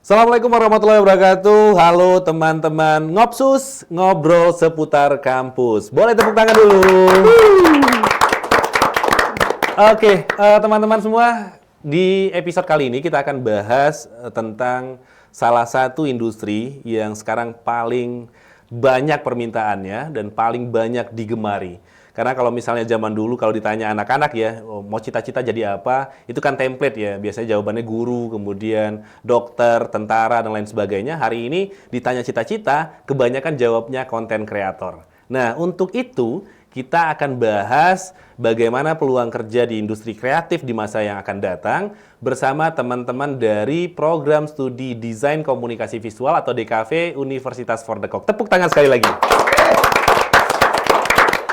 Assalamualaikum warahmatullahi wabarakatuh. Halo teman-teman Ngopsus, ngobrol seputar kampus. Boleh tepuk tangan dulu. Oke, teman-teman semua, di episode kali ini kita akan bahas tentang salah satu industri yang sekarang paling banyak permintaannya dan paling banyak digemari. Karena kalau misalnya zaman dulu kalau ditanya anak-anak ya, mau cita-cita jadi apa, itu kan template ya. Biasanya jawabannya guru, kemudian dokter, tentara, dan lain sebagainya. Hari ini ditanya cita-cita, kebanyakan jawabnya konten kreator. Nah, untuk itu kita akan bahas bagaimana peluang kerja di industri kreatif di masa yang akan datang bersama teman-teman dari Program Studi Desain Komunikasi Visual atau DKV Universitas For The Cock. Tepuk tangan sekali lagi.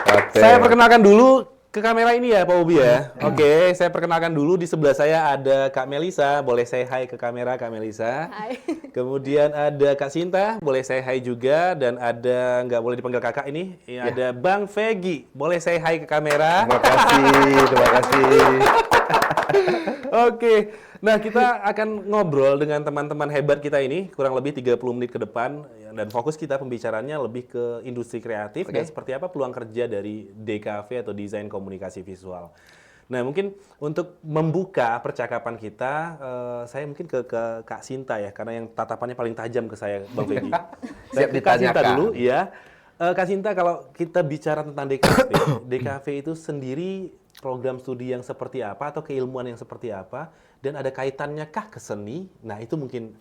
Okay. Saya perkenalkan dulu ke kamera ini ya Pak Ubi ya. Oke, saya perkenalkan dulu di sebelah saya ada Kak Melisa. Boleh say hi ke kamera Kak Melisa. Hai. Kemudian ada Kak Sinta, boleh say hi juga. Dan ada, nggak boleh dipanggil kakak ini, Ya. ada Bang Vegi. Boleh say hi ke kamera. Terima kasih. Oke, nah kita akan ngobrol dengan teman-teman hebat kita ini kurang lebih 30 menit ke depan dan fokus kita pembicaraannya lebih ke industri kreatif dan seperti apa peluang kerja dari DKV atau Desain Komunikasi Visual. Nah mungkin untuk membuka percakapan kita, saya mungkin ke Kak Sinta ya, karena yang tatapannya paling tajam ke saya, Bang Vegi. Saya ke Kak Sinta dulu, ya. Kak Sinta, kalau kita bicara tentang DKV, DKV itu sendiri program studi yang seperti apa atau keilmuan yang seperti apa dan ada kaitannya kah ke seni? Nah itu mungkin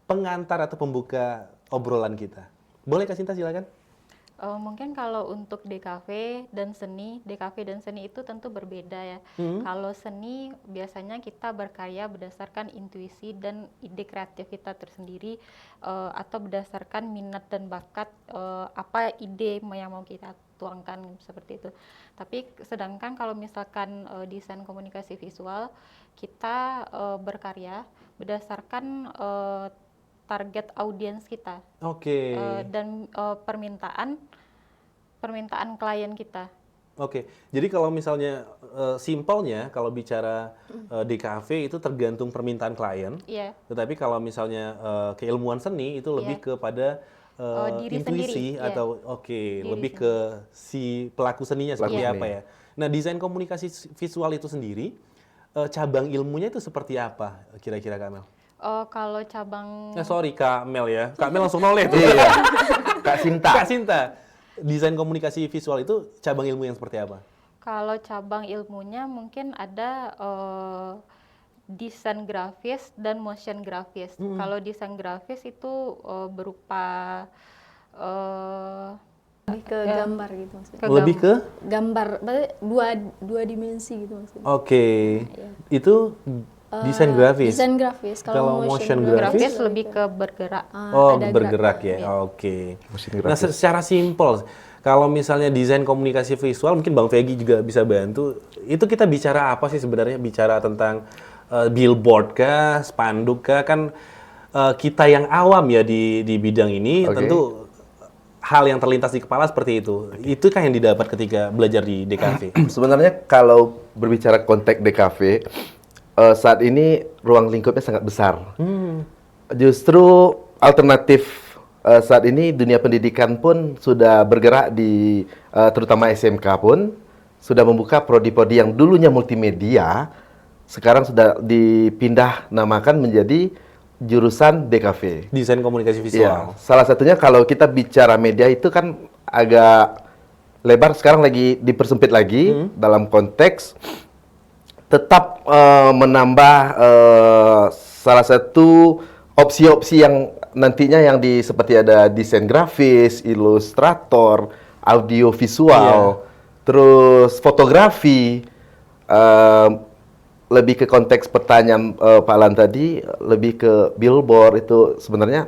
pengantar atau pembuka obrolan kita. Boleh Kak Sinta silakan. Mungkin kalau untuk DKV dan seni itu tentu berbeda ya. Kalau seni biasanya kita berkarya berdasarkan intuisi dan ide kreatif kita tersendiri atau berdasarkan minat dan bakat apa ide yang mau kita tuangkan seperti itu. Tapi sedangkan kalau misalkan desain komunikasi visual kita berkarya berdasarkan target audiens kita. Oke. Dan permintaan klien kita. Oke. Jadi kalau misalnya simpelnya kalau bicara DKV itu tergantung permintaan klien. Iya. Tetapi kalau misalnya keilmuan seni itu lebih kepada Diri intuisi sendiri, atau lebih ke si pelaku seninya seperti apa ya. Nah, desain komunikasi visual itu sendiri cabang ilmunya itu seperti apa kira-kira Kak Mel? Kalau cabang Sorry Kak Mel ya. Kak Mel langsung noleh tuh. Iya. Kak Sinta. Kak Sinta. Desain komunikasi visual itu cabang ilmu yang seperti apa? Kalau cabang ilmunya mungkin ada desain grafis dan motion grafis. Kalau desain grafis itu berupa lebih ke gambar gitu maksudnya. Lebih ke Gambar, berarti dua dimensi gitu maksudnya. Oke. Itu desain grafis. Desain grafis. Kalau motion grafis lebih ke bergerak. ada bergerak gerak. ya. Oke. Motion Nah, grafis. secara simpel, kalau misalnya desain komunikasi visual, mungkin Bang Vegi juga bisa bantu. Itu kita bicara apa sih sebenarnya? Bicara tentang billboard kah, spanduk kah? Kan kita yang awam ya di bidang ini, tentu hal yang terlintas di kepala seperti itu. Itu kan yang didapat ketika belajar di DKV. Sebenarnya kalau berbicara konteks DKV, saat ini ruang lingkupnya sangat besar. Justru alternatif saat ini dunia pendidikan pun sudah bergerak di terutama SMK pun sudah membuka prodi-prodi yang dulunya multimedia, sekarang sudah dipindah namakan menjadi jurusan DKV. Desain komunikasi visual. Ya, salah satunya kalau kita bicara media itu kan agak lebar, sekarang lagi dipersempit lagi dalam konteks tetap menambah salah satu opsi-opsi yang nantinya yang seperti ada desain grafis, ilustrator, audio visual, terus fotografi. Lebih ke konteks pertanyaan Pak Lan tadi, lebih ke billboard itu sebenarnya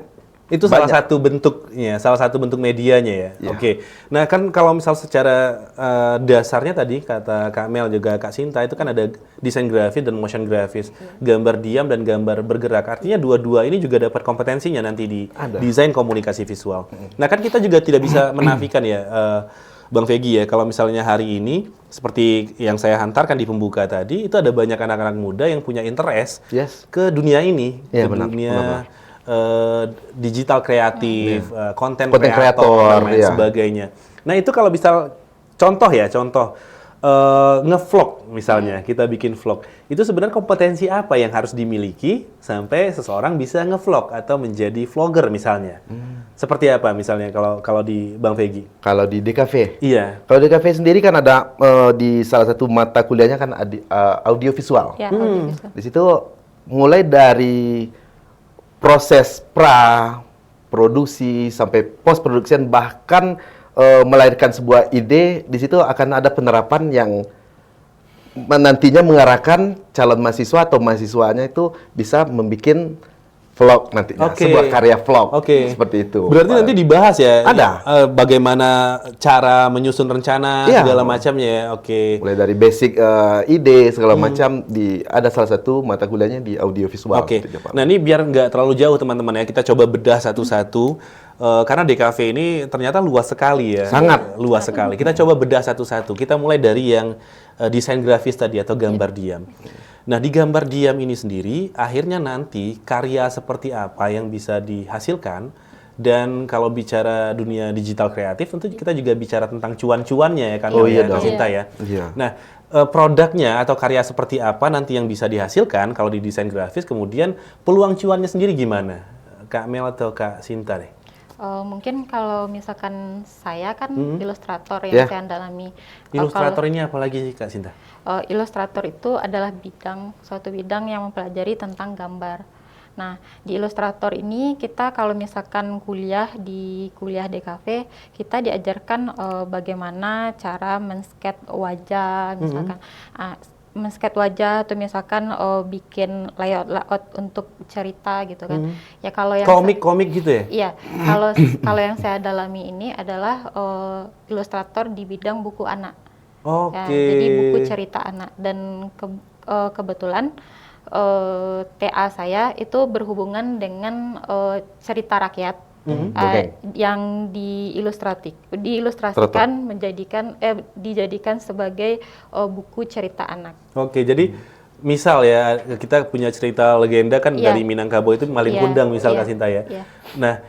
Itu salah satu bentuknya, salah satu bentuk medianya ya. Ya. Oke. Nah kan kalau misal secara dasarnya tadi kata Kak Mel juga Kak Sinta itu kan ada desain grafis dan motion grafis, gambar diam dan gambar bergerak. Artinya dua-dua ini juga dapat kompetensinya nanti di desain komunikasi visual. Nah kan kita juga tidak bisa menafikan ya, Bang Vegi ya, kalau misalnya hari ini seperti yang saya hantarkan di pembuka tadi, itu ada banyak anak-anak muda yang punya interest ke dunia ini, Ya, ke benar, dunia benar. digital kreatif, konten Content kreator, creator, dan lain iya. sebagainya. Nah itu kalau bisa contoh ngevlog misalnya, kita bikin vlog. Itu sebenarnya kompetensi apa yang harus dimiliki sampai seseorang bisa ngevlog atau menjadi vlogger misalnya? Seperti apa misalnya kalau di Bang Vegi? Kalau di DKV, Iya. kalau DKV sendiri kan ada di salah satu mata kuliahnya kan ada audiovisual. Ya, audiovisual. Di situ mulai dari proses produksi sampai post production, bahkan melahirkan sebuah ide. Di situ akan ada penerapan yang nantinya mengarahkan calon mahasiswa atau mahasiswanya itu bisa membuat vlog nantinya, Oke. sebuah karya vlog. Oke. Seperti itu. Berarti nanti dibahas ya? Ada. Bagaimana cara menyusun rencana, Iya. segala macamnya ya? Oke. Mulai dari basic ide segala macam, ada salah satu mata kuliahnya di audiovisual. Oke. Gitu, Pak. Nah ini biar nggak terlalu jauh teman-teman ya, kita coba bedah satu-satu. Karena DKV ini ternyata luas sekali ya. Sangat. Luas sekali. Kita coba bedah satu-satu. Kita mulai dari yang desain grafis tadi atau gambar diam. Nah di gambar diam ini sendiri, akhirnya nanti karya seperti apa yang bisa dihasilkan. Dan kalau bicara dunia digital kreatif, tentu kita juga bicara tentang cuan-cuannya ya kan, Oh, iya ya, dong. Kak Sinta ya. Iya. Nah, produknya atau karya seperti apa nanti yang bisa dihasilkan kalau di desain grafis, kemudian peluang cuannya sendiri gimana? Kak Mel atau Kak Sinta deh? Mungkin kalau misalkan saya kan ilustrator Ya. yang saya dalami. Ilustrator ini apa lagi sih Kak Sinta? Ilustrator itu adalah suatu bidang yang mempelajari tentang gambar. Nah, di ilustrator ini kita kalau misalkan kuliah DKV, kita diajarkan bagaimana cara men-sketch wajah, misalkan men-sketch wajah atau misalkan bikin layout untuk cerita gitu kan. Ya kalau yang Komik-komik gitu ya? Iya, kalau yang saya dalami ini adalah ilustrator di bidang buku anak. Oke. Ya, jadi buku cerita anak, dan kebetulan TA saya itu berhubungan dengan cerita rakyat yang diilustrasikan dijadikan sebagai buku cerita anak. Oke, jadi misal ya kita punya cerita legenda kan Iya. dari Minangkabau itu Malin Iya, Kundang misal iya, Kak Sinta ya. iya. Nah,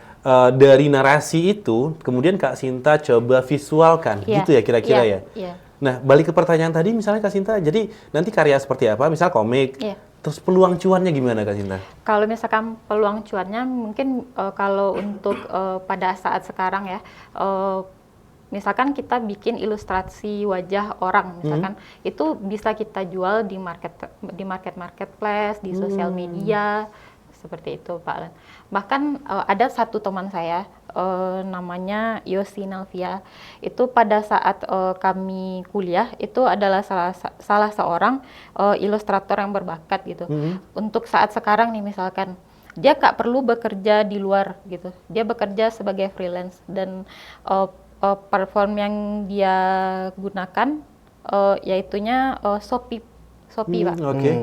dari narasi itu kemudian Kak Sinta coba visualkan, Iya, gitu ya kira-kira iya, ya. iya. Nah, balik ke pertanyaan tadi misalnya Kak Sinta, jadi nanti karya seperti apa? Misal komik. Iya. Terus peluang cuannya gimana Kak Sinta? Kalau misalkan peluang cuannya mungkin kalau untuk pada saat sekarang ya, misalkan kita bikin ilustrasi wajah orang, misalkan itu bisa kita jual di marketplace, di sosial media, seperti itu Pak Alan. Bahkan ada satu teman saya namanya Yosi Nalvia, itu pada saat kami kuliah itu adalah salah seorang ilustrator yang berbakat gitu. Untuk saat sekarang nih misalkan dia nggak perlu bekerja di luar gitu, dia bekerja sebagai freelance, dan platform yang dia gunakan yaitunya Shopee Pak.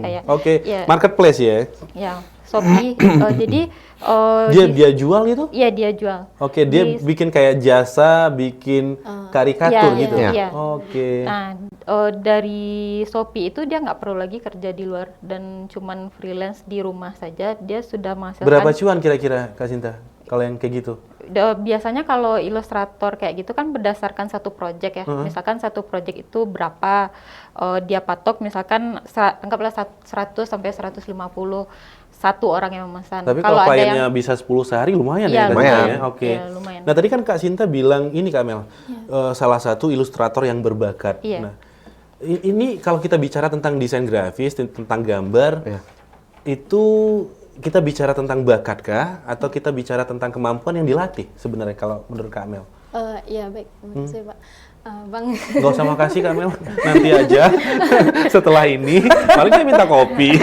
Kayak, Oke. ya, Marketplace ya. ya Shopee. Jadi Dia jual gitu? iya dia jual. Oke, dia bikin kayak jasa, bikin karikatur Iya, gitu. iya. Oke. Nah, dari Shopee itu dia nggak perlu lagi kerja di luar, dan cuman freelance di rumah saja dia sudah menghasilkan. Berapa cuan kira-kira Kak Sinta kalau yang kayak gitu? Biasanya kalau ilustrator kayak gitu kan berdasarkan satu project ya. Misalkan satu project itu berapa, dia patok misalkan anggaplah 100 sampai 150 satu orang yang memesan. Tapi kalau ada kliennya yang bisa 10 sehari lumayan Iya, ya Kak lumayan. Sinta ya? Oke. Iya, lumayan. Nah, tadi kan Kak Sinta bilang ini Kak Mel, salah satu ilustrator yang berbakat. Iya. Nah, ini kalau kita bicara tentang desain grafis, tentang gambar, Iya. itu kita bicara tentang bakat kah? Atau kita bicara tentang kemampuan yang dilatih sebenarnya kalau menurut Kak Mel? Iya baik, makasih Pak. Bang, Nggak usah makasih Kak Mel, nanti aja setelah ini, paling saya minta kopi.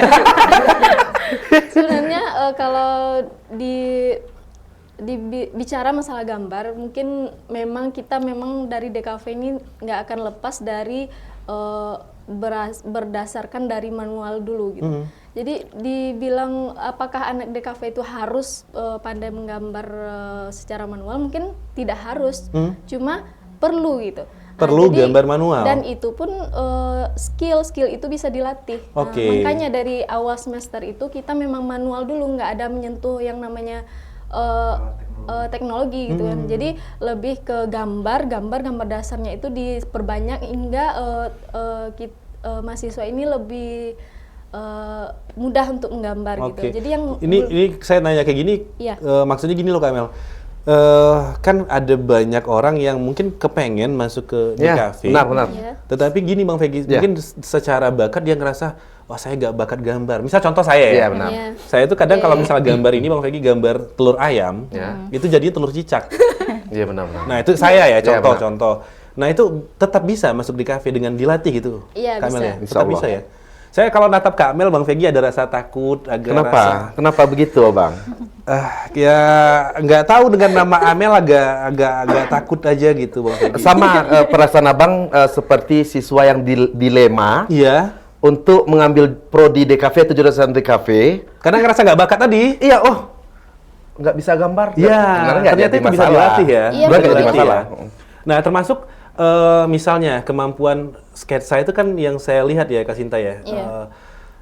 sebenarnya kalau bicara masalah gambar, mungkin memang kita dari DKV ini nggak akan lepas dari berdasarkan dari manual dulu gitu. Jadi dibilang apakah anak DKV itu harus pandai menggambar secara manual, mungkin tidak harus, cuma perlu gitu. Perlu jadi- gambar manual. Dan itu pun skill itu bisa dilatih. Nah, Oke. makanya dari awal semester itu kita memang manual dulu, nggak ada menyentuh yang namanya teknologi gitu kan. Jadi lebih ke gambar dasarnya itu diperbanyak hingga mahasiswa ini lebih mudah untuk menggambar gitu. Oke. Jadi yang ini saya nanya kayak gini, Iya. maksudnya gini loh Kak Mel. Kan ada banyak orang yang mungkin kepengen masuk ke Ya, DKV. benar. Iya. Tetapi gini Bang Vegi, Ya. mungkin secara bakat dia ngerasa, wah saya nggak bakat gambar. Misal contoh saya ya. Iya, benar. Iya. Saya itu kadang kalau misal gambar ini Bang Vegi gambar telur ayam, Ya. itu jadinya telur cicak. Iya, benar. Nah itu saya ya, Iya, contoh-contoh. Nah itu tetap bisa masuk di kafe dengan dilatih gitu, Iya, Kak Mel bisa. ya? Insya Tetap Allah. bisa ya? Saya kalau natap Kak Mel, Bang Vegi ada rasa takut, agak Kenapa? rasa... Kenapa begitu, Bang? Ya nggak tahu dengan nama Amel agak takut aja gitu Bang Vegi. Sama perasaan Abang seperti siswa yang dilema Iya, untuk mengambil prodi DKV atau jurusan DKV. karena ngerasa nggak bakat tadi. Iya, nggak bisa gambar. Iya, Sebenarnya nggak ternyata jadi itu bisa masalah. dilatih ya. Iya, Sebenarnya nggak jadi Dilatih masalah. ya. Nah, termasuk misalnya kemampuan sketsa itu kan yang saya lihat ya, Kak Sinta ya. Iya.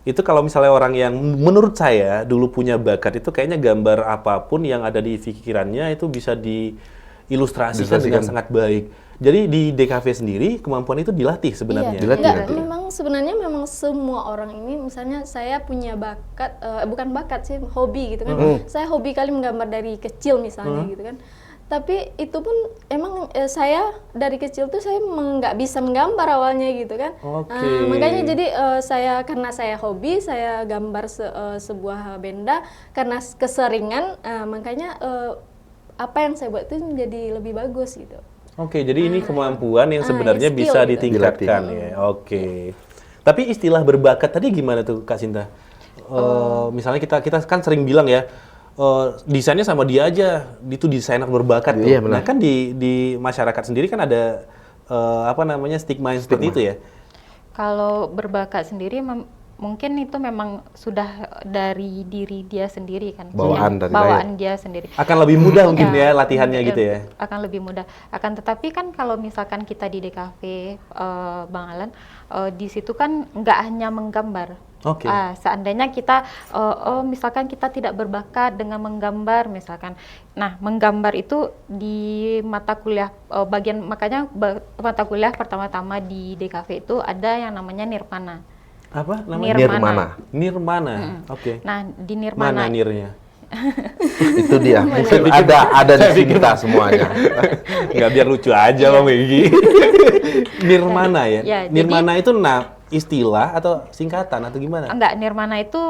Itu kalau misalnya orang yang menurut saya dulu punya bakat itu kayaknya gambar apapun yang ada di pikirannya itu bisa diilustrasikan dengan sangat baik. Jadi di DKV sendiri kemampuan itu dilatih sebenarnya. Iya, Dilatih, enggak, dilatih. memang sebenarnya memang semua orang ini, misalnya saya punya bakat, bukan bakat sih, hobi gitu kan. Saya hobi kali menggambar dari kecil misalnya gitu kan. Tapi itu pun emang saya dari kecil tuh saya nggak bisa menggambar awalnya gitu kan. Oke. Makanya jadi karena saya hobi, saya gambar sebuah benda karena keseringan, makanya apa yang saya buat itu menjadi lebih bagus gitu. Oke, jadi ini kemampuan yang sebenarnya skill bisa gitu. ditingkatkan ya. Oke. Tapi istilah berbakat tadi gimana tuh Kak Sinta? Misalnya kita kan sering bilang ya, desainnya sama dia aja, itu desainer berbakat tuh. Iya, benar. Nah kan di masyarakat sendiri kan ada stigma yang seperti itu ya. Kalau berbakat sendiri mungkin itu memang sudah dari diri dia sendiri kan. Bawaan dari bawaan dia sendiri. Akan lebih mudah mungkin ya Ya, latihannya iya, gitu ya. Akan lebih mudah. Akan tetapi kan kalau misalkan kita di DKV, Bang Alan, di situ kan nggak hanya menggambar. Oke. Seandainya kita, misalkan kita tidak berbakat dengan menggambar, misalkan, nah menggambar itu di mata kuliah makanya mata kuliah pertama-tama di DKV itu ada yang namanya Nirmana. Apa namanya? Nirmana. Nirmana. Oke. Nah di Mana Nirmana nirnya? Itu dia. Mungkin ada di Sinta semuanya. Nggak biar lucu aja Bang Megi. Nirmana ya? Ya, Nirmana itu istilah atau singkatan atau gimana? Enggak, Nirmana itu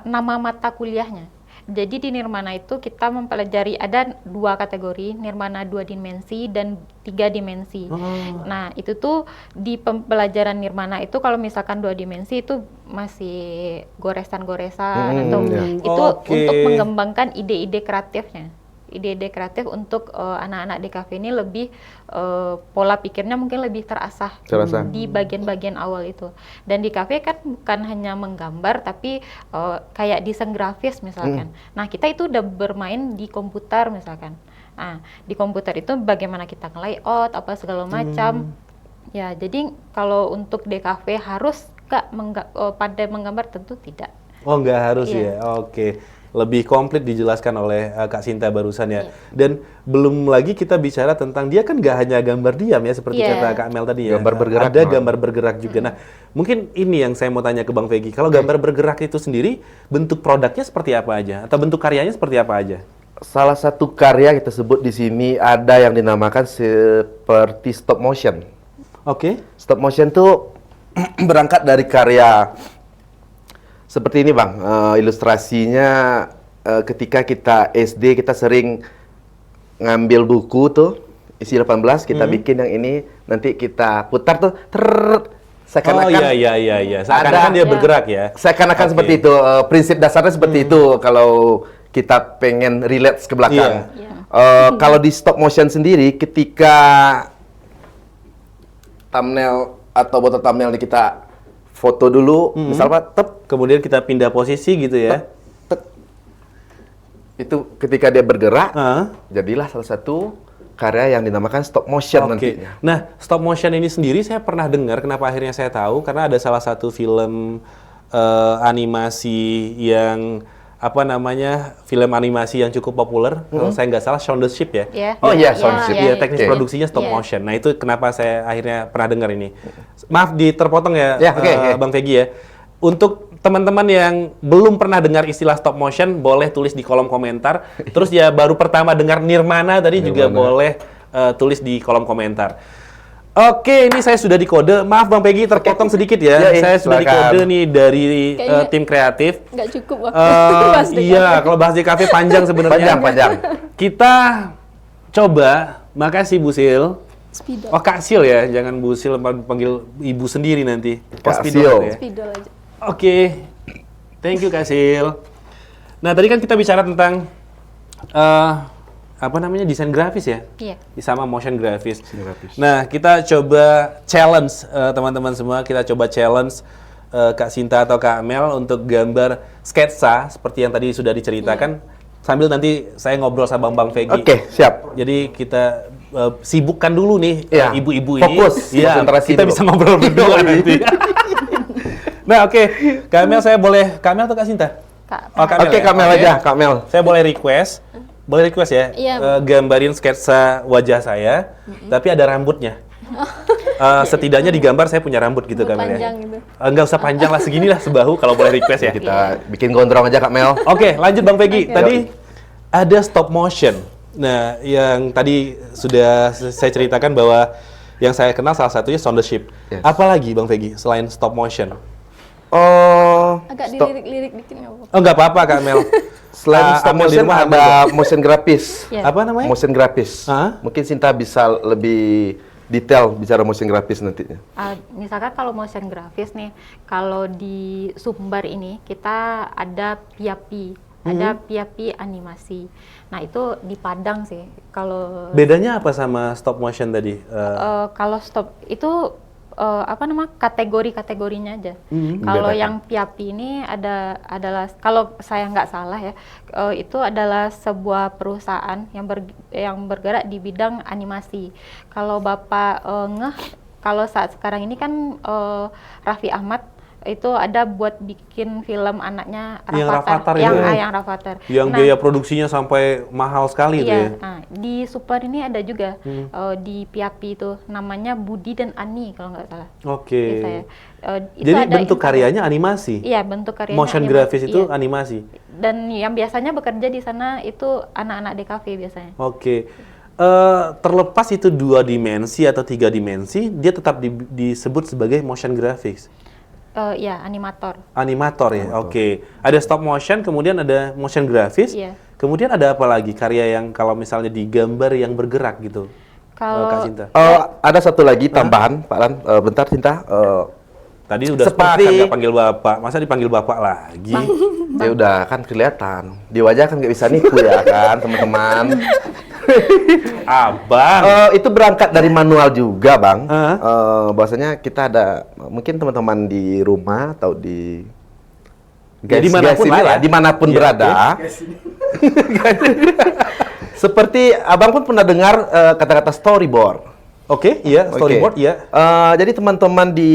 nama mata kuliahnya. Jadi di Nirmana itu kita mempelajari ada 2 kategori, Nirmana 2 dimensi dan 3 dimensi. Nah itu tuh di pembelajaran Nirmana itu kalau misalkan 2 dimensi itu masih goresan-goresan atau iya. itu Oke. untuk mengembangkan ide-ide kreatifnya. Ide-ide kreatif untuk anak-anak DKV ini lebih pola pikirnya mungkin lebih terasah di bagian-bagian awal itu. Dan di kafe kan bukan hanya menggambar tapi kayak desain grafis misalkan. Nah kita itu udah bermain di komputer misalkan. Nah di komputer itu bagaimana kita nge-layout apa segala macam. Ya jadi kalau untuk DKV harus pandai menggambar tentu tidak. Oh nggak harus Iya. ya, oke. Lebih komplit dijelaskan oleh Kak Sinta barusan ya. Dan belum lagi kita bicara tentang dia kan nggak hanya gambar diam ya seperti Iya. kata Kak Mel tadi ya. Gambar bergerak Ada malah. gambar bergerak juga. Nah mungkin ini yang saya mau tanya ke Bang Vegi. Kalau gambar bergerak itu sendiri bentuk produknya seperti apa aja? Atau bentuk karyanya seperti apa aja? Salah satu karya kita sebut di sini ada yang dinamakan seperti stop motion. Oke. Stop motion tuh berangkat dari karya seperti ini Bang, ilustrasinya ketika kita SD kita sering ngambil buku tuh isi 18 kita bikin yang ini nanti kita putar tuh seakan-akan iya. Seakan-akan dia bergerak ya. seakan-akan Oke. seperti itu, prinsip dasarnya seperti itu kalau kita pengen relate ke belakang. Iya. Kalau di stop motion sendiri ketika thumbnail atau botol thumbnail kita foto dulu, misalnya Kemudian kita pindah posisi gitu ya. itu ketika dia bergerak, Ah. jadilah salah satu karya yang dinamakan stop motion Oke. nantinya. Nah, stop motion ini sendiri saya pernah dengar, kenapa akhirnya saya tahu, karena ada salah satu film animasi yang film animasi yang cukup populer, kalau saya nggak salah Shaun the Sheep ya. Iya. Oh iya, Iya, Shaun the Sheep. Iya, iya, teknis iya. produksinya stop Iya. motion. Nah, itu kenapa saya akhirnya pernah dengar ini. Maaf terpotong ya, Ya, oke, oke. Bang Vegi ya. Untuk teman-teman yang belum pernah dengar istilah stop motion, boleh tulis di kolom komentar. Terus ya baru pertama dengar Nirmana tadi juga boleh tulis di kolom komentar. Oke, ini saya sudah dikode. Maaf Bang Peggy, terpotong sedikit ya. Ya, Saya sudah silakan. dikode nih dari Kayaknya tim kreatif. Nggak cukup waktu bahas DKV. Iya, kalau bahas DKV panjang sebenarnya. Panjang. Kita coba, makasih Bu Sil. Spidol. Oh Kak Sil ya, jangan Bu Sil, panggil ibu sendiri nanti. Oh, Kak Spidol Sil. ya. Spidol aja. Oke, thank you Kak Sil. Nah tadi kan kita bicara tentang desain grafis ya, Iya. sama motion grafis. grafis. Nah kita coba challenge teman-teman semua, kita coba challenge Kak Sinta atau Kak Mel untuk gambar sketsa seperti yang tadi sudah diceritakan. Sambil nanti saya ngobrol sama Bang Vegi. Oke, siap. Jadi kita sibukkan dulu nih Iya, ibu-ibu ini. fokus, Iya, konsentrasi kita dulu. bisa ngobrol berdua nanti. Nah, oke. Kak Mel, saya boleh Kak Mel atau Kak Sinta? Kak. Oh, Kak Mel Oke, ya? Kak Mel Oke. aja, Kak Mel. Saya boleh request ya, Iya. gambarin sketsa wajah saya, tapi ada rambutnya. Setidaknya digambar saya punya rambut gitu Kak Mel ya. Panjang gitu. Nggak usah panjang lah, segini lah sebahu kalau boleh request ya. Kita bikin gondrong aja, Kak Mel. Oke, lanjut Bang Peggy. Oke. Tadi ada stop motion. Nah, yang tadi sudah saya ceritakan bahwa yang saya kenal salah satunya Shaun the Sheep. Yes. Apalagi Bang Peggy selain stop motion? Oh, Agak stop. dilirik-lirik dikit nggak apa-apa. Oh, nggak apa-apa Kak Mel. Selain stop Amel di motion rumah ada motion grafis. Iya. Apa namanya? Motion grafis. Hah? Mungkin Sinta bisa lebih detail bicara motion grafis nantinya. Misalkan kalau motion grafis nih, kalau di Sumbar ini kita ada PIAPI, ada PIAPI animasi. Nah itu di Padang sih. Kalau Bedanya apa sama stop motion tadi? kalau stop itu kategori-kategorinya aja. Kalau membedakan. yang PIAPI ini adalah kalau saya nggak salah ya, itu adalah sebuah perusahaan yang bergerak di bidang animasi. Kalau Bapak kalau saat sekarang ini kan Raffi Ahmad itu ada buat bikin film anaknya Yang Rafathar yang itu ya? yang Rafathar. Yang Nah, biaya produksinya sampai mahal sekali itu ya? iya, nah, di Super ini ada juga di PIAPI itu namanya Budi dan Ani kalau nggak salah. Oke. Di saya. Itu Jadi ada bentuk karyanya animasi? Iya, bentuk karyanya Motion animasi, grafis itu iya. animasi? Dan yang biasanya bekerja di sana itu anak-anak DKV biasanya. Oke. Terlepas itu 2 dimensi atau 3 dimensi, dia tetap disebut sebagai motion graphics. Ya, animator. Animator ya, oke. Ada stop motion, kemudian ada motion graphics, Iya. kemudian ada apa lagi karya yang kalau misalnya digambar yang bergerak gitu, Kalau Kak Sinta? Ada satu lagi tambahan, Pak Lan. Bentar, Sinta. Tadi udah seperti- sepakat nggak panggil bapak, masa dipanggil bapak lagi? Ya udah, kan kelihatan. Di wajah kan nggak bisa nipu ya kan, teman-teman. Abang. Itu berangkat dari manual juga, Bang. Hah? Bahwasanya kita ada, mungkin teman-teman di rumah atau di Ya, dimanapun sini lah ya. dimanapun Iya, berada. Seperti Abang pun pernah dengar kata-kata storyboard. Oke, iya, storyboard, Oke. iya. Jadi teman-teman di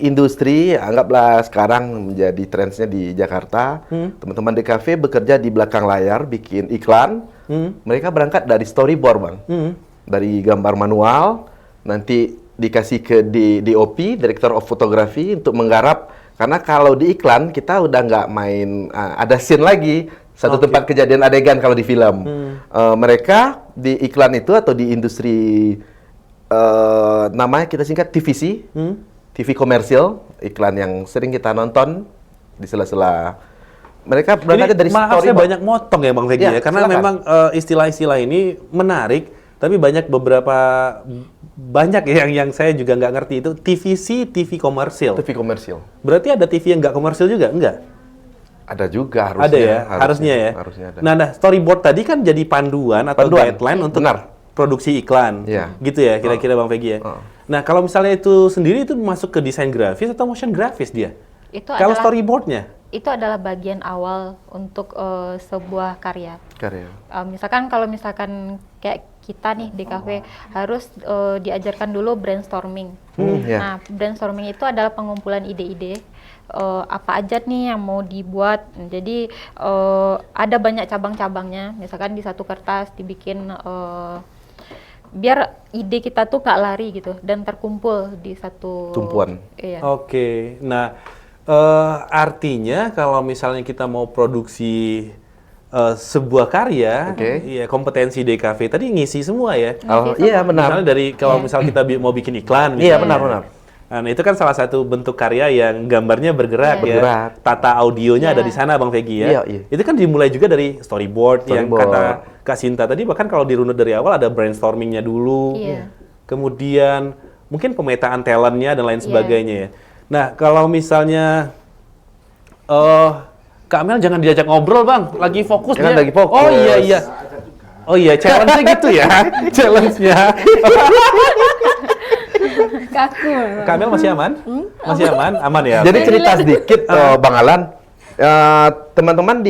industri, anggaplah sekarang menjadi trendsnya di Jakarta, teman-teman di kafe bekerja di belakang layar, bikin iklan. Mereka berangkat dari storyboard, Bang. Dari gambar manual, nanti dikasih ke DOP, Director of Photography, untuk menggarap. Karena kalau di iklan, kita udah nggak main, ada scene lagi, satu Oke. tempat kejadian adegan kalau di film. Mereka di iklan itu atau di industri namanya kita singkat TVC, TV komersil, iklan yang sering kita nonton di sela-sela. Mereka berangkat dari maaf saya storyboard. banyak motong ya Bang Vegi Ya, ya, karena silakan. memang istilah-istilah ini menarik, tapi banyak ya yang saya juga nggak ngerti itu TVC, TV komersil. TV komersil. Berarti ada TV yang nggak komersil juga? Enggak? Ada juga harusnya. Ada ya, harusnya ya. Harusnya ada. Nah, storyboard tadi kan jadi panduan atau Panduan, guideline untuk benar. produksi iklan. Iya. Gitu ya, kira-kira Bang Vegi ya. Nah, kalau misalnya itu sendiri itu masuk ke desain grafis atau motion grafis dia? itu Kalau adalah storyboardnya? itu adalah bagian awal untuk sebuah karya. Karya. Misalkan kalau misalkan kayak kita nih di kafe harus diajarkan dulu brainstorming. Ya. Nah, brainstorming itu adalah pengumpulan ide-ide apa aja nih yang mau dibuat. Jadi ada banyak cabang-cabangnya. Misalkan di satu kertas dibikin biar ide kita tuh gak lari gitu dan terkumpul di satu Tumpuan. Iya. Oke, nah artinya kalau misalnya kita mau produksi sebuah karya, Oke. ya kompetensi DKV tadi ngisi semua ya. Oh, Ngisi iya semua. benar. Misalnya dari kalau misal kita mau bikin iklan, Iya, misalnya. benar. Nah, itu kan salah satu bentuk karya yang gambarnya bergerak ya. Bergerak. Tata audionya ada Iya. di sana Bang Vegi ya. Iya, iya. Itu kan dimulai juga dari storyboard, yang Storyboard. kata Kak Sinta tadi, bahkan kalau dirunut dari awal ada brainstormingnya dulu. Iya. Kemudian mungkin pemetaan talentnya dan lain Iya. sebagainya ya. Nah, kalau misalnya Kak Mel jangan diajak ngobrol Bang, lagi fokus Jangan dia. lagi fokus. Oh iya. Oh iya, challenge-nya gitu ya. Challenge-nya. Kaku. Kak Mel masih aman? Masih aman? Aman ya? Jadi cerita sedikit Bang Alan, teman-teman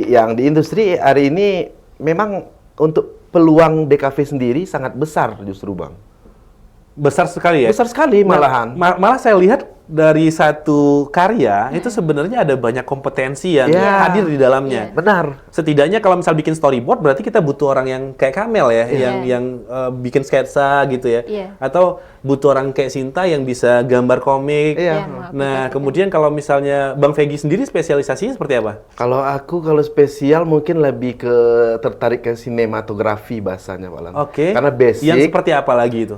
yang di industri hari ini memang untuk peluang DKV sendiri sangat besar justru Bang. Besar sekali ya? Besar sekali malahan. Malah saya lihat dari satu karya itu sebenarnya ada banyak kompetensi yang Ya. hadir di dalamnya. Benar. Setidaknya kalau misal bikin storyboard berarti kita butuh orang yang kayak Kamel ya, yang bikin sketsa gitu ya. Iya. Atau butuh orang kayak Sinta yang bisa gambar komik. Iya. Nah, kemudian kalau misalnya Bang Vegi sendiri spesialisasinya seperti apa? Kalau spesial mungkin lebih ke tertarik ke sinematografi bahasanya Pak Alan. Oke. Karena basic. Yang seperti apa lagi itu?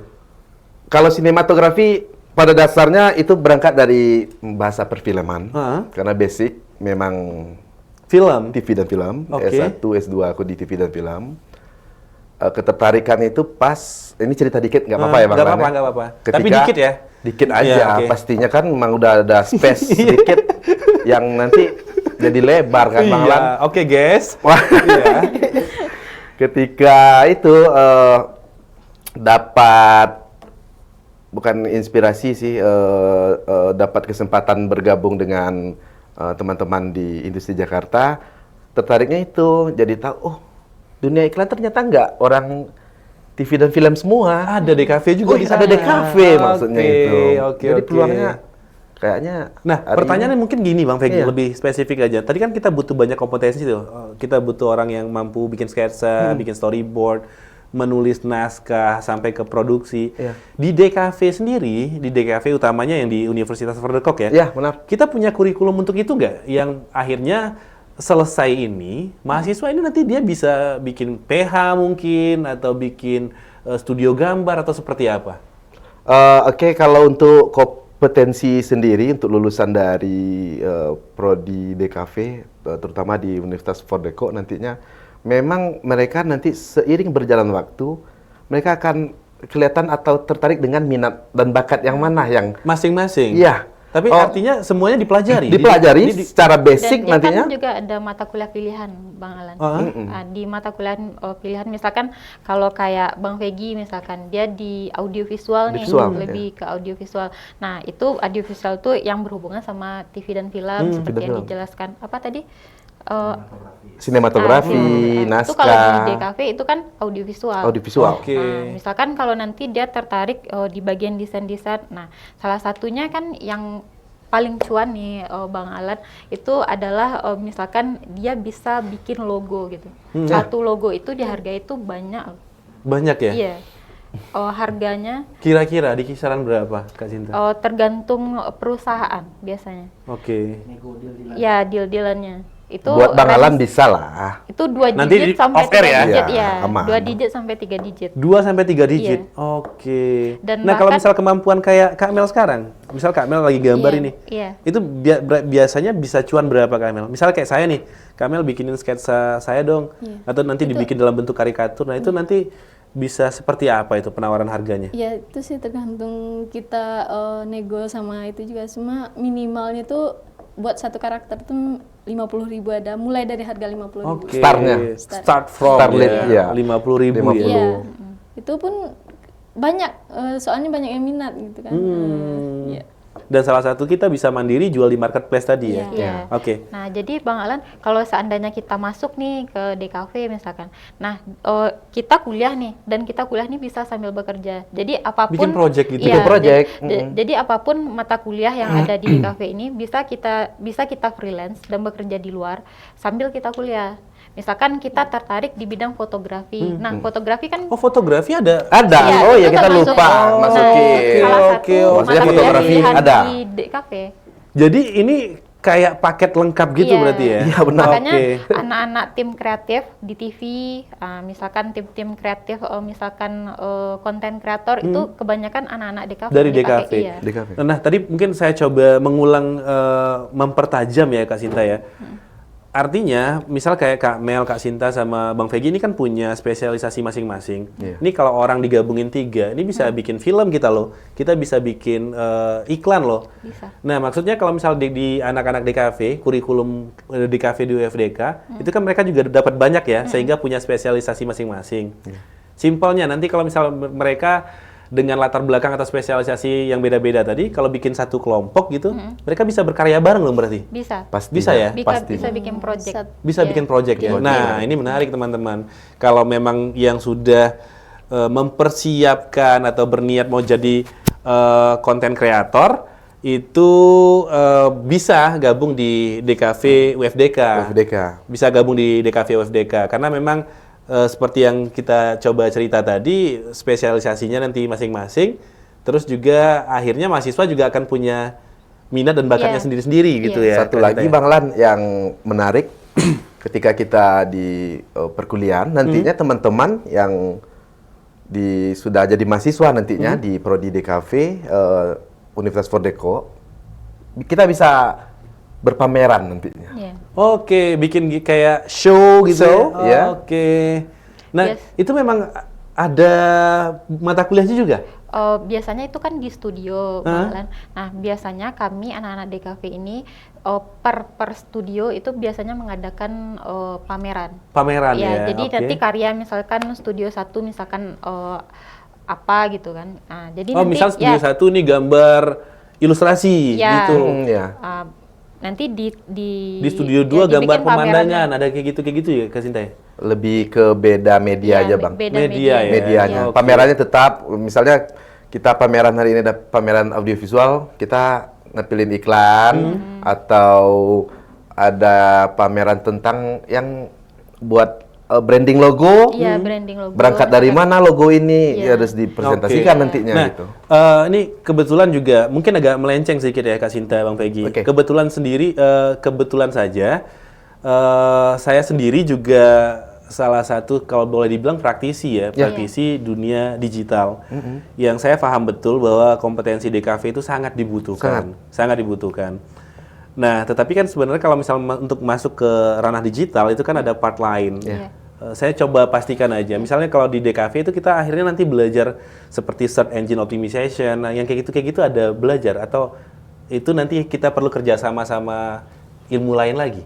Kalau sinematografi pada dasarnya itu berangkat dari bahasa perfilman. Karena basic memang Film. TV dan film. Oke. S1, S2 aku di TV dan film. Ketertarikan itu pas, ini cerita dikit nggak apa-apa ya Bang? Nggak Lan, apa-apa, ya? nggak apa-apa. Ketika- Tapi dikit ya? Dikit aja, Iya, oke. pastinya kan memang udah ada space sedikit yang nanti jadi lebar kan Bang Lan? Iya, oke guys. Wah. Iya. Ketika itu dapat bukan inspirasi sih, dapat kesempatan bergabung dengan teman-teman di industri Jakarta, tertariknya itu jadi tahu, oh dunia iklan ternyata enggak orang TV dan film semua. Ada DKV juga Oh, di ada sana. DKV maksudnya Oke, itu. Oke, Jadi oke. peluangnya kayaknya. Nah, hari pertanyaannya ini- mungkin gini Bang Vegi, Iya. lebih spesifik aja. Tadi kan kita butuh banyak kompetensi tuh. Kita butuh orang yang mampu bikin sketsa, bikin storyboard, menulis naskah sampai ke produksi. Iya. Di DKV sendiri, di DKV utamanya yang di Universitas Verdekok ya. Ya, benar. Kita punya kurikulum untuk itu nggak? Yang akhirnya selesai ini, mahasiswa ini nanti dia bisa bikin PH mungkin atau bikin studio gambar atau seperti apa? Oke, kalau untuk kompetensi sendiri untuk lulusan dari prodi DKV, terutama di Universitas Verdekok nantinya, memang mereka nanti seiring berjalan waktu, mereka akan kelihatan atau tertarik dengan minat dan bakat yang mana yang Masing-masing? Iya. Tapi Oh, artinya semuanya dipelajari? dipelajari secara basic Dan dia nantinya. kan juga ada mata kuliah pilihan, Bang Alan. Ah. Di mata kuliah pilihan, misalkan kalau kayak Bang Vegi, misalkan dia di audiovisual nih, Audiovisual, lebih ke audiovisual. Nah, itu audiovisual tuh yang berhubungan sama TV dan film, seperti dan yang film. dijelaskan. Apa tadi? Sinematografi, Itu kalau di naskah, DKV itu kan audiovisual. audiovisual. Oke. Nah, misalkan kalau nanti dia tertarik di bagian desain-desain, nah salah satunya kan yang paling cuan nih Bang Alan itu adalah misalkan dia bisa bikin logo gitu. Satu logo itu dihargai itu banyak. Banyak ya? Iya. Harganya Kira-kira di kisaran berapa, Kak Sinta? tergantung perusahaan biasanya. Oke. Ya, deal-dealannya. Itu Buat Bang range- Alan bisa lah. itu 2 Nanti digit di sampai off air 3 ya? digit Ya, ya. aman. 2 digit sampai 3 digit. 2 sampai 3 digit. Iya. Oke. Dan Nah, kalau bahkan- misal kemampuan kayak Kak Mel sekarang, misal Kak Mel lagi gambar Iya, ini. iya. Itu biasanya bisa cuan berapa Kak Mel? Misal kayak saya nih, Kak Mel bikinin sketsa saya dong. Iya. Atau nanti dibikin dalam bentuk karikatur. Nah, itu nanti bisa seperti apa itu penawaran harganya? Ya itu sih tergantung kita nego sama itu juga, semua minimalnya tuh buat satu karakter tuh 50.000 ada, mulai dari harga 50.000. Oke. Startnya. Start from Startlet, ya. ya. 50.000 ya. 50. Iya, itu pun banyak, soalnya banyak yang minat gitu kan. Iya. dan salah satu kita bisa mandiri jual di marketplace tadi ya. Iya. Oke. Nah, jadi Bang Alan, kalau seandainya kita masuk nih ke DKV misalkan, nah kita kuliah nih, dan kita kuliah nih bisa sambil bekerja. Jadi apapun Bikin project gitu. Bikin project. Jadi apapun mata kuliah yang ada di DKV ini bisa kita freelance dan bekerja di luar sambil kita kuliah. Misalkan kita tertarik di bidang fotografi. Nah, fotografi kan Oh, fotografi ada. Ada. Iya, Oh ya itu kita termasuk- lupa Nah, masukin. salah satu Oke. Maksudnya mata kuliah fotografi pilihan ada. di DKV. Jadi ini kayak paket lengkap gitu Iya. berarti ya? Iya, benar. Makanya Oke. anak-anak tim kreatif di TV, misalkan tim-tim kreatif, misalkan konten kreator itu kebanyakan anak-anak DKV. Dari yang dipakai, DKV. Iya. DKV. Nah, tadi mungkin saya coba mengulang, mempertajam ya Kak Sinta ya. Artinya, misal kayak Kak Mel, Kak Sinta, sama Bang Vegi ini kan punya spesialisasi masing-masing. Iya. Ini kalau orang digabungin 3, ini bisa bikin film kita loh. Kita bisa bikin iklan loh. Bisa. Nah, maksudnya kalau misal di anak-anak DKV, kurikulum DKV di UFDK, itu kan mereka juga dapat banyak ya, sehingga punya spesialisasi masing-masing. Simpelnya, nanti kalau misal mereka dengan latar belakang atau spesialisasi yang beda-beda tadi, kalau bikin satu kelompok gitu, mereka bisa berkarya bareng loh berarti? Bisa. Pasti Bisa ya? Pasti. Bisa bikin project. Bisa Iya. bikin project ya. Project. Nah, ini menarik teman-teman. Kalau memang yang sudah mempersiapkan atau berniat mau jadi konten kreator, itu bisa gabung di DKV UFDK. UFDK. Bisa gabung di DKV UFDK karena memang seperti yang kita coba cerita tadi, spesialisasinya nanti masing-masing. Terus juga akhirnya mahasiswa juga akan punya minat dan bakatnya Iya. sendiri-sendiri gitu ya. Satu Kak lagi Sinta ya. Bang Lan yang menarik ketika kita di perkuliahan nantinya teman-teman yang sudah jadi mahasiswa nantinya di prodi DKV Universitas Fordeko, kita bisa berpameran nantinya. Iya. Oke, bikin kayak show gitu Show, ya. ya. Oke. Nah, Yes. itu memang ada mata kuliahnya juga? Biasanya itu kan di studio, Bang Alan. Nah, biasanya kami anak-anak DKV ini per studio itu biasanya mengadakan pameran. Pameran ya. Jadi oke. nanti karya misalkan studio 1 misalkan apa gitu kan. Nah, jadi Oh, nanti misal studio 1 nih gambar ilustrasi Ya. gitu. Ya. nanti Di studio 2 ya, gambar dibikin pamerannya. pemandangan, ada kayak gitu ya Kak Sinta ya? Lebih ke beda media Iya, aja Bang. beda Media ya? Medianya. Oke. Pamerannya tetap, misalnya kita pameran hari ini ada pameran audiovisual, kita ngepilin iklan atau ada pameran tentang yang buat branding logo. Iya, branding logo. Berangkat dari mana logo ini Iya. harus dipresentasikan Oke. nantinya Nah, gitu. ini kebetulan juga mungkin agak melenceng sedikit ya Kak Sinta, Bang Peggy. Oke. Kebetulan saja saya sendiri juga salah satu kalau boleh dibilang praktisi ya, praktisi dunia digital. Yang saya paham betul bahwa kompetensi DKV itu sangat dibutuhkan, sangat dibutuhkan. Nah, tetapi kan sebenarnya kalau misalnya untuk masuk ke ranah digital itu kan ada part lain. Iya. Saya coba pastikan aja. Misalnya kalau di DKV itu kita akhirnya nanti belajar seperti search engine optimization, nah, yang kayak gitu ada belajar atau itu nanti kita perlu kerja sama ilmu lain lagi.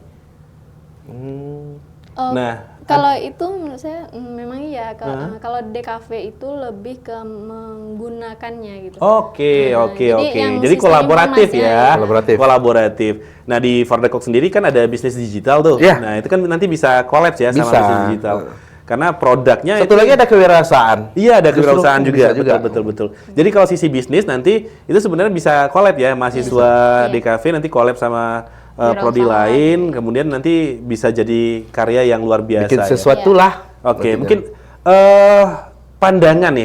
Nah, Kalau itu menurut saya memang iya. Kalau DKV itu lebih ke menggunakannya gitu. Oke. jadi yang Jadi sistem kolaboratif ya. Kolaboratif. Kolaboratif. Nah, di Fordekok sendiri kan ada bisnis digital tuh. Iya. Nah, itu kan nanti bisa collab ya sama Bisa. bisnis digital. Karena produknya Satu lagi ada kewirausahaan. Iya, ada Justru kewirausahaan juga. bisa juga. Betul. Jadi kalau sisi bisnis nanti itu sebenarnya bisa collab ya, mahasiswa DKV nanti collab sama prodi lain, kemudian nanti bisa jadi karya yang luar biasa. Bikin ya. sesuatu lah. Oke, Nantinya. mungkin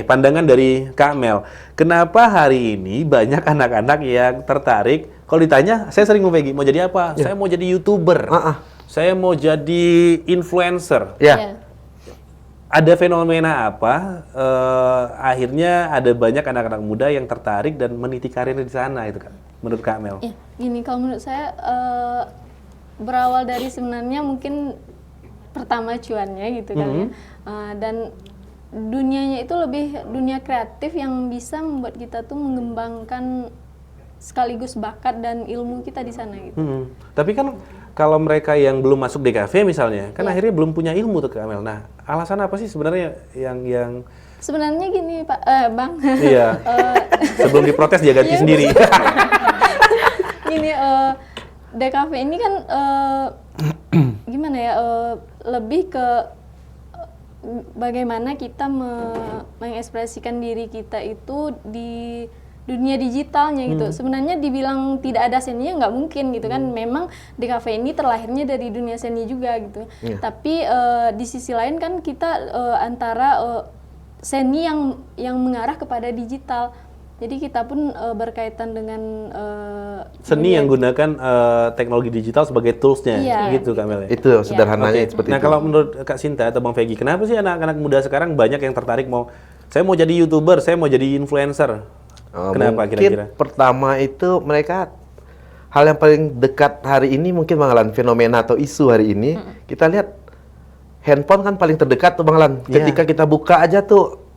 pandangan dari Kak Mel. Kenapa hari ini banyak anak-anak yang tertarik? Kalau ditanya, saya sering mau jadi apa? Saya mau jadi YouTuber. Saya mau jadi influencer. Ya. Iya. Ada fenomena apa? Akhirnya ada banyak anak-anak muda yang tertarik dan meniti karir di sana itu kan? Menurut Kak Mel? Ya, gini kalau menurut saya berawal dari sebenarnya mungkin pertama cuannya gitu kan ya. Dan dunianya itu lebih dunia kreatif yang bisa membuat kita tuh mengembangkan sekaligus bakat dan ilmu kita di sana gitu. Tapi kan kalau mereka yang belum masuk DKV misalnya, kan akhirnya belum punya ilmu tuh Kak Mel. Nah, alasan apa sih sebenarnya yang Sebenarnya gini Pak, Bang. iya, sebelum diprotes dia ganti sendiri. Gini, DKV ini kan gimana ya, lebih ke bagaimana kita mengekspresikan diri kita itu di dunia digitalnya gitu. Sebenarnya dibilang tidak ada seninya nggak mungkin gitu kan. Memang DKV ini terlahirnya dari dunia seni juga gitu. Tapi di sisi lain kan kita antara seni yang mengarah kepada digital. Jadi kita pun berkaitan dengan Seni yang gunakan teknologi digital sebagai tools-nya, Iya. gitu Kak Mel ya? Itu sederhananya Oke. seperti Nah, itu. kalau menurut Kak Sinta atau Bang Vegi, kenapa sih anak-anak muda sekarang banyak yang tertarik saya mau jadi YouTuber, saya mau jadi influencer? Kenapa mungkin kira-kira? pertama itu mereka hal yang paling dekat hari ini mungkin Bang Alan, fenomena atau isu hari ini. Kita lihat handphone kan paling terdekat tuh Bang Alan. Iya. Ketika kita buka aja tuh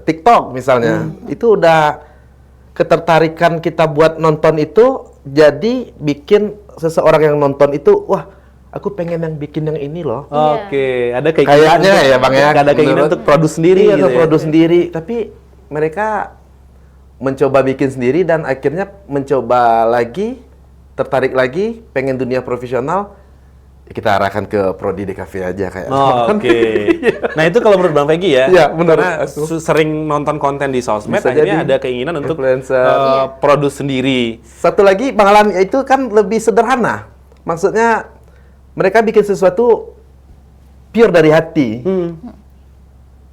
TikTok misalnya, itu udah ketertarikan kita buat nonton itu jadi bikin seseorang yang nonton itu, wah aku pengen yang bikin yang ini loh. Oke, ada keinginan Kayaknya untuk- ya Bang ya. ada keinginan menurut- untuk produce sendiri Iya, gitu untuk ya? produce sendiri. Tapi mereka mencoba bikin sendiri dan akhirnya mencoba lagi, tertarik lagi, pengen dunia profesional. Kita arahkan ke prodi DKV aja kayak. Oke. Nah, itu kalau menurut Bang Vegi ya. Iya, menurut Karena aku. sering nonton konten di sosmed, Bisa akhirnya jadi ada keinginan untuk influencer. produce sendiri. Satu lagi Bang Alan, itu kan lebih sederhana. Maksudnya mereka bikin sesuatu pure dari hati.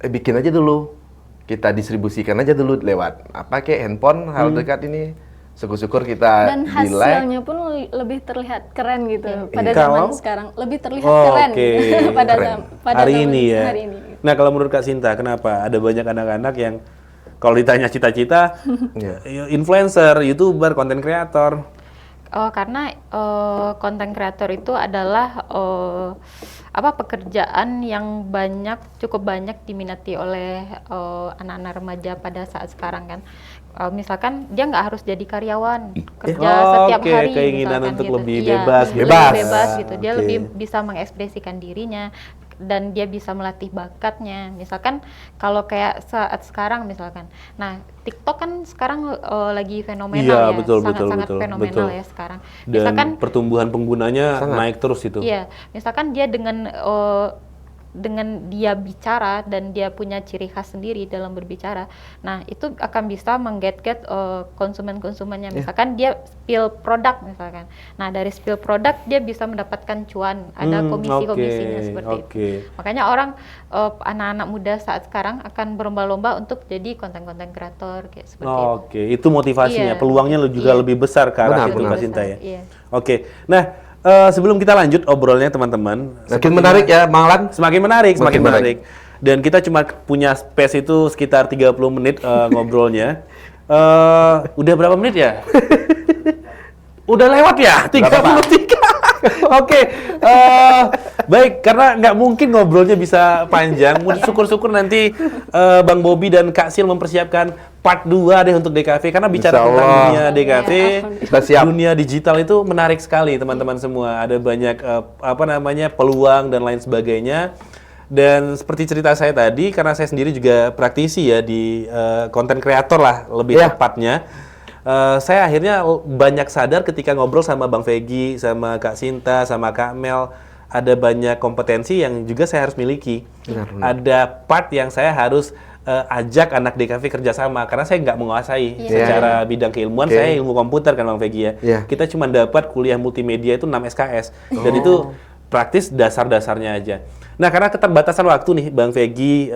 Bikin aja dulu. Kita distribusikan aja dulu lewat apa kayak handphone, hal dekat ini. Syukur-syukur kita dan di like. hasilnya pun lebih terlihat keren gitu pada Kalau- zaman sekarang, lebih terlihat keren Oke. gitu. pada Keren. pada hari zaman ini ya. hari ini. Nah, kalau menurut Kak Sinta, kenapa ada banyak anak-anak yang kalau ditanya cita-cita, influencer, YouTuber, konten kreator? Karena konten kreator itu adalah pekerjaan yang cukup banyak diminati oleh anak-anak remaja pada saat sekarang kan. Misalkan dia nggak harus jadi karyawan, kerja setiap Oke, hari, keinginan misalkan untuk gitu. lebih Iya, bebas lebih gitu. bebas gitu. Dia Oke. lebih bisa mengekspresikan dirinya dan dia bisa melatih bakatnya. Misalkan kalau kayak saat sekarang misalkan, nah TikTok kan sekarang lagi fenomenal Iya, ya, betul, sangat-sangat betul, fenomenal betul. ya sekarang. Dan Misalkan pertumbuhan penggunanya naik terus itu. iya, misalkan dia dengan dia bicara dan dia punya ciri khas sendiri dalam berbicara, nah itu akan bisa mengget-get konsumen-konsumennya. Misalkan dia spill produk misalkan, nah dari spill produk dia bisa mendapatkan cuan, ada komisi-komisinya seperti itu. Makanya anak-anak muda saat sekarang akan berlomba-lomba untuk jadi konten-konten kreator kayak seperti itu. Oke, itu motivasinya. Iya. Peluangnya juga Iya. lebih besar ke arah Benar, itu benar. Kak Sinta ya. Iya. Oke. Nah, sebelum kita lanjut obrolnya teman-teman, Makin menarik ya Bang Alan. semakin menarik, semakin Makin menarik. Dan kita cuma punya space itu sekitar 30 menit ngobrolnya. Udah berapa menit ya? Udah lewat ya? 33. Oke. Baik, karena nggak mungkin ngobrolnya bisa panjang. Syukur-syukur nanti Bang Bobi dan Kak Sil mempersiapkan part 2 deh untuk DKV. Karena bicara Insya tentang Allah. dunia DKV, Kita siap. dunia digital itu menarik sekali teman-teman semua. Ada banyak peluang dan lain sebagainya. Dan seperti cerita saya tadi, karena saya sendiri juga praktisi ya di konten kreator lah lebih Iya. tepatnya. Saya akhirnya banyak sadar ketika ngobrol sama Bang Vegi, sama Kak Sinta, sama Kak Mel, ada banyak kompetensi yang juga saya harus miliki. Ada part yang saya harus ajak anak DKV kerjasama, karena saya nggak menguasai secara bidang keilmuan. Saya ilmu komputer kan Bang Vegi ya. Iya. Kita cuma dapat kuliah multimedia itu 6 SKS, dan itu praktis dasar-dasarnya aja. Nah, karena keterbatasan waktu nih Bang Vegi,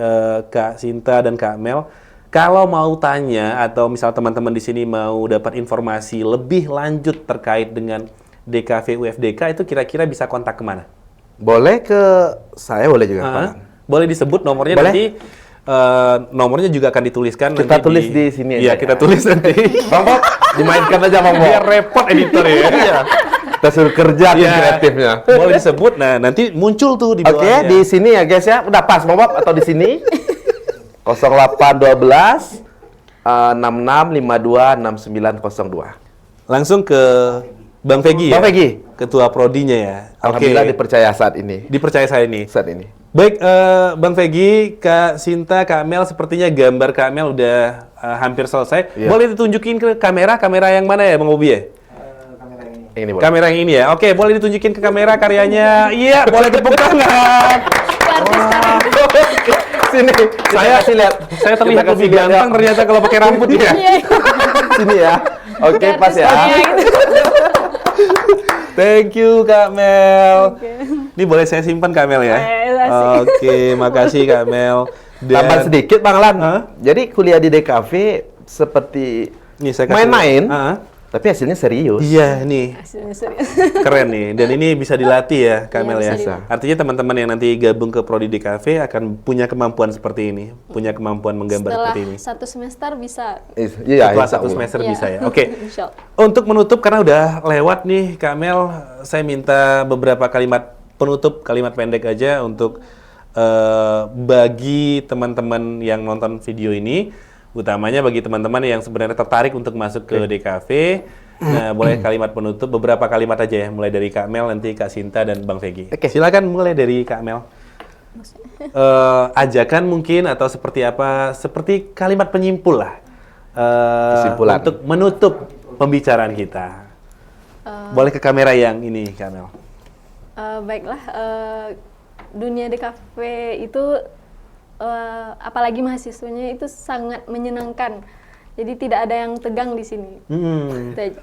Kak Sinta, dan Kak Mel, kalau mau tanya atau misal teman-teman di sini mau dapat informasi lebih lanjut terkait dengan DKV UFDK, itu kira-kira bisa kontak kemana? Boleh ke saya, boleh juga Pak Alan. Boleh disebut nomornya Boleh. nanti. Nomornya juga akan dituliskan Kita nanti tulis di sini Iya, aja kita ya. tulis nanti. Bang Bob, dimainkan aja Bang Bob. Biar repot editor ya. Iya. Kita suruh kerja tim Iya. kreatifnya. Boleh disebut. Nah, nanti muncul tuh di Oke, bawahnya. di sini ya guys ya. Udah pas Bang Bob atau di sini? 0812 6652 6902. Langsung ke Bang Vegi ya? Bang Vegi. Ketua prodinya ya? Alhamdulillah Oke. dipercaya saat ini. Dipercaya saya ini. Saat ini. Baik, Bang Vegi, Kak Sinta, Kak Mel, sepertinya gambar Kak Mel udah hampir selesai. Iya. Boleh ditunjukin ke kamera yang mana ya Bang Bobi ya? ini boleh. Kamera yang ini ya. Oke, boleh ditunjukin ke kamera karyanya. Iya, boleh tepuk tangan. Sini, Saya kasih lihat. Saya terlihat Kita kasih lebih lihat, ganteng ya. ternyata kalau pakai rambut ya. Sini ya. Oke, pas ya. Thank you Kak Mel. Ini boleh saya simpan Kak Mel ya? Oke, makasih Kak Mel. Tambah sedikit Bang Lan. Hah? Jadi kuliah di DKV seperti Nih saya kasih main-main, Ah, tapi hasilnya serius. iya nih, keren nih. Dan ini bisa dilatih ya Kak Iya, Mel ya. bisa Artinya teman-teman yang nanti gabung ke Prodi DKV akan punya kemampuan seperti ini, punya kemampuan menggambar Setelah seperti ini. 1 semester bisa. Iya, Setelah insya 1 Allah. semester Iya. bisa ya. Oke. Insya Allah. Untuk menutup karena udah lewat nih Kak Mel, saya minta beberapa kalimat penutup, kalimat pendek aja untuk bagi teman-teman yang nonton video ini, utamanya bagi teman-teman yang sebenarnya tertarik untuk masuk ke DKV. Nah, boleh kalimat penutup, beberapa kalimat aja ya, mulai dari Kak Mel, nanti Kak Sinta dan Bang Vegi. Oke. Silakan mulai dari Kak Mel. Ajakan mungkin atau seperti apa? Seperti kalimat penyimpul lah. Kesimpulan. Untuk menutup pembicaraan kita. Boleh ke kamera yang ini, Kak Mel. Baiklah, dunia DKV itu apalagi mahasiswanya itu sangat menyenangkan. Jadi tidak ada yang tegang di sini. Itu aja.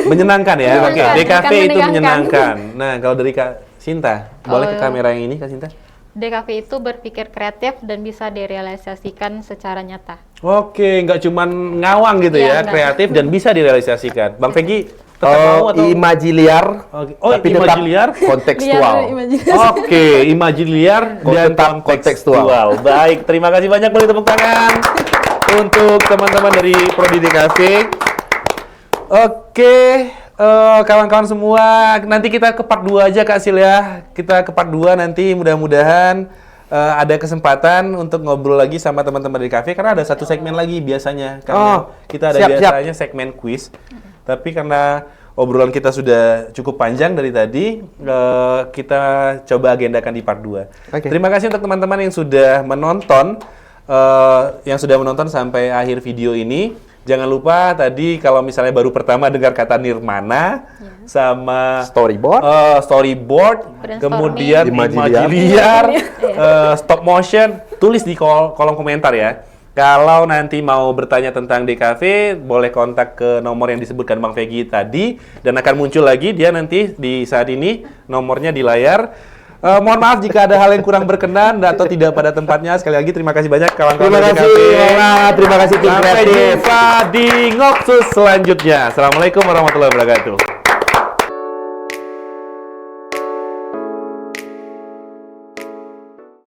Menyenangkan ya. Oke, Menyenangkan, DKV bukan itu menegangkan. menyenangkan. Nah, kalau dari Kak Sinta, boleh ke Oh. kamera yang ini, Kak Sinta? DKV itu berpikir kreatif dan bisa direalisasikan secara nyata. Oke, nggak cuman ngawang gitu ya, Iya, enggak. kreatif dan bisa direalisasikan. Bang Vegi tetap mau atau? Imajiliar, Oke. Oh, tapi tetap imajiliar? kontekstual. Biar imajinasi. Oke, imajiliar Kok dan tetap kontekstual. Baik, terima kasih banyak, boleh tepuk tangan untuk teman-teman dari Prodi DKV. Oke, kawan-kawan semua, nanti kita ke part 2 aja Kak Sil ya. Kita ke part 2 nanti mudah-mudahan ada kesempatan untuk ngobrol lagi sama teman-teman dari kafe karena ada satu segmen lagi biasanya. Karena kita ada siap, biasanya segmen quiz. Tapi karena obrolan kita sudah cukup panjang dari tadi, kita coba agendakan di part 2. Oke. Terima kasih untuk teman-teman yang sudah menonton sampai akhir video ini. Jangan lupa tadi kalau misalnya baru pertama dengar kata Nirmana sama Storyboard. storyboard, Brainstorming. kemudian Imajiliar. imajiliar, stop motion, tulis di kolom komentar ya. Kalau nanti mau bertanya tentang DKV, boleh kontak ke nomor yang disebutkan Bang Vegi tadi dan akan muncul lagi dia nanti di saat ini nomornya di layar. Mohon maaf jika ada hal yang kurang berkenan atau tidak pada tempatnya. Sekali lagi terima kasih banyak kawan-kawan Terima dari kasih, DKV. Bang. Terima kasih tim Sampai kreatif. jumpa di Ngopsus selanjutnya. Assalamualaikum warahmatullahi wabarakatuh.